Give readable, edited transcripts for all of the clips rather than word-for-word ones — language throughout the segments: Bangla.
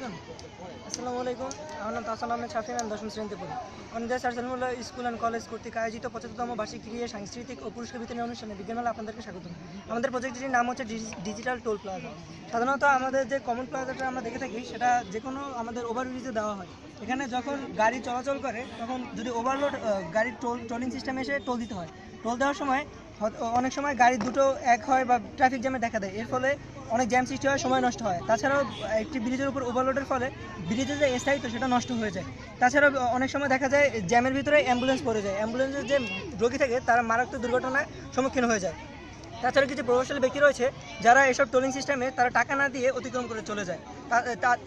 আসসালামু আলাইকুম। আমার নাম তাহসান আহমেদ শাফিন, আমি ১০ম শ্রেণীতে পড়ি। অনিন্দিয়া সারসালমুল্লাহ স্কুল অ্যান্ড কলেজ কর্তৃক আয়োজিত ৭৫তম বার্ষিক ক্রীড়া সাংস্কৃতিক ও পুরস্কার বিতরণী অনুষ্ঠানে বিজ্ঞান মেলা আপনাদেরকে স্বাগতম। আমাদের প্রজেক্টটির নাম হচ্ছে ডিজিটাল টোল প্লাজা। সাধারণত আমাদের যে কমন প্লাজাটা আমরা দেখে থাকি সেটা যে কোনো আমাদের ওভারব্রিজে দেওয়া হয়। এখানে যখন গাড়ি চলাচল করে তখন যদি ওভারলোড গাড়ির টোলিং সিস্টেমে এসে টোল দিতে হয়। টোল দেওয়ার সময় অনেক সময় গাড়ি দুটো এক হয় বা ট্রাফিক জ্যামে দেখা দেয়, এর ফলে অনেক জ্যাম সৃষ্টি হয়, সময় নষ্ট হয়। তাছাড়াও একটি ব্রিজের উপর ওভারলোডের ফলে ব্রিজের যে স্থায়িত্ব সেটা নষ্ট হয়ে যায়। তাছাড়াও অনেক সময় দেখা যায় জ্যামের ভিতরে অ্যাম্বুলেন্স পড়ে যায়, অ্যাম্বুলেন্সের যে রোগী থাকে তারা মারাত্মক দুর্ঘটনার সম্মুখীন হয়ে যায়। তাছাড়া কিছু প্রভাবশালী ব্যক্তি রয়েছে যারা এসব টোলিং সিস্টেমে তারা টাকা না দিয়ে অতিক্রম করে চলে যায়।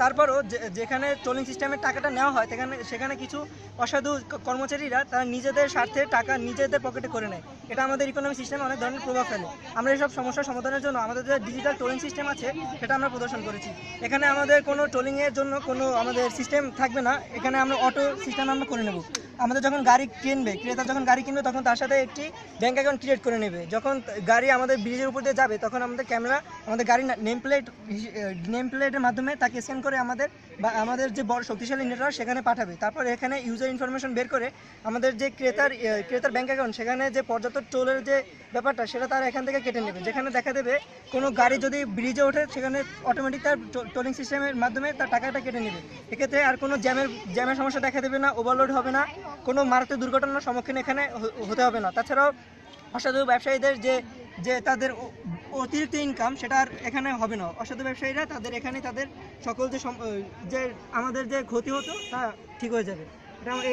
তারপরও যেখানে টোলিং সিস্টেমের টাকাটা নেওয়া হয় সেখানে কিছু অসাধু কর্মচারীরা তারা নিজেদের স্বার্থে টাকা নিজেদের পকেটে করে নেয়। এটা আমাদের ইকোনমিক সিস্টেমে অনেক ধরনের প্রভাব ফেলে। আমরা এসব সমস্যার সমাধানের জন্য আমাদের যে ডিজিটাল টোলিং সিস্টেম আছে সেটা আমরা প্রদর্শন করেছি। এখানে আমাদের কোনো টোলিংয়ের জন্য কোনো আমাদের সিস্টেম থাকবে না, এখানে আমরা অটো সিস্টেম আমরা করে নেব। আমাদের যখন গাড়ি কিনবে, ক্রেতা যখন গাড়ি কিনবে তখন তার সাথে একটি ব্যাঙ্ক অ্যাকাউন্ট ক্রিয়েট করে নেবে। যখন গাড়ি আমাদের ব্রিজের উপর দিয়ে যাবে তখন আমাদের ক্যামেরা আমাদের গাড়ির নেম প্লেটের মাধ্যমে তাকে স্ক্যান করে আমাদের যে বড় শক্তিশালী নেটওয়ার্ক সেখানে পাঠাবে। তারপর এখানে ইউজার ইনফরমেশন বের করে আমাদের যে ক্রেতার ব্যাঙ্ক অ্যাকাউন্ট সেখানে যে পর্যাপ্ত টোলের যে ব্যাপারটা সেটা তারা এখান থেকে কেটে নেবে। যেখানে দেখা দেবে কোনো গাড়ি যদি ব্রিজে ওঠে সেখানে অটোমেটিক তার টোলিং সিস্টেমের মাধ্যমে তার টাকাটা কেটে নেবে। এক্ষেত্রে আর কোনো জ্যামের সমস্যা দেখা দেবে না, ওভারলোড হবে না, কোনো মারাত্মক দুর্ঘটনার সম্মুখীন এখানে হতে হবে না। তাছাড়াও অসাধু ব্যবসায়ীদের যে তাদের অতিরিক্ত ইনকাম সেটা আর এখানে হবে না। অসাধু ব্যবসায়ীরা তাদের সকল যে আমাদের যে ক্ষতি হতো তা ঠিক হয়ে যাবে।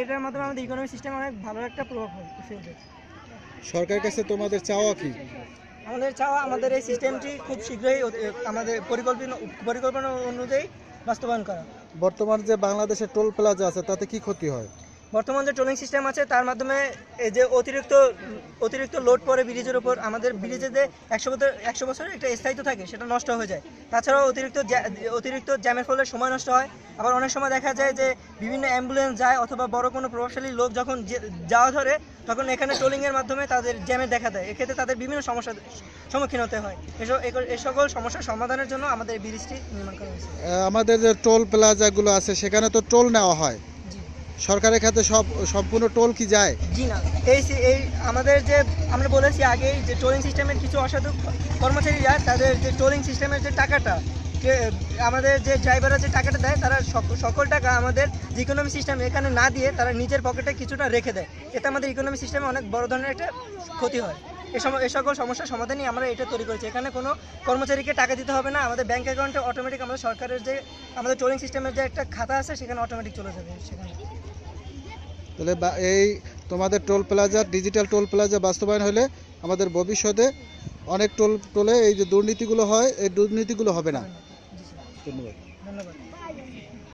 এটার মাধ্যমে আমাদের ইকোনমিক সিস্টেমে অনেক ভালো একটা প্রভাব ফেলবে। সরকারের কাছে তোমাদের চাওয়া কি? আমাদের চাওয়া আমাদের এই সিস্টেমটি খুব শীঘ্রই আমাদের পরিকল্পনা অনুযায়ী বাস্তবায়ন করা। বর্তমান যে বাংলাদেশের টোল প্লাজা আছে তাতে কি ক্ষতি হয়? বর্তমান যে টোলিং সিস্টেম আছে তার মাধ্যমে এই যে অতিরিক্ত লোড পড়ে ব্রিজের উপর, আমাদের ব্রিজে যে 100 বছরের একটা স্থায়িত্ব থাকে সেটা নষ্ট হয়ে যায়। তাছাড়াও অতিরিক্ত জ্যামের ফলে সময় নষ্ট হয়। আবার অনেক সময় দেখা যায় যে বিভিন্ন অ্যাম্বুলেন্স যায় অথবা বড় কোনো প্রভাবশালী লোক যখন যাওয়া ধরে তখন এখানে টোলিংয়ের মাধ্যমে তাদের জ্যামে দেখা দেয়। এক্ষেত্রে তাদের বিভিন্ন সমস্যার সম্মুখীন হতে হয়। এই সকল সমস্যার সমাধানের জন্য আমাদের এই ব্রিজটি নির্মাণ করা হয়েছে। আমাদের যে টোল প্লাজাগুলো আছে সেখানে তো টোল নেওয়া হয়, সরকারের খাতে সম্পূর্ণ টোল কি যায়? জি না, এই আমাদের যে আমরা বলেছি আগেই যে টোলিং সিস্টেমের কিছু অসাধু কর্মচারীরা তাদের যে টোলিং সিস্টেমের যে টাকাটা আমাদের যে ড্রাইভাররা যে টাকাটা দেয় তারা সকল টাকা আমাদের যে ইকোনমি সিস্টেম এখানে না দিয়ে তারা নিজের পকেটে কিছুটা রেখে দেয়। এতে আমাদের ইকোনমি সিস্টেমে অনেক বড় ধরনের একটা ক্ষতি হয়। এই সকল সমস্যার সমাধানই আমরা এটা তৈরি করেছি। এখানে কোনো কর্মচারীকে টাকা দিতে হবে না, আমাদের ব্যাঙ্ক অ্যাকাউন্টে অটোমেটিক আমাদের সরকারের যে আমাদের টোলিং সিস্টেমের যে একটা খাতা আছে সেখানে অটোমেটিক চলে যাবে। সেখানে তাহলে এই তোমাদের toll plaza digital toll plaza বাস্তবায়ন হলে আমাদের ভবিষ্যতে অনেক টোলে এই যে দুর্নীতিগুলো হয় এই দুর্নীতিগুলো হবে না। ধন্যবাদ।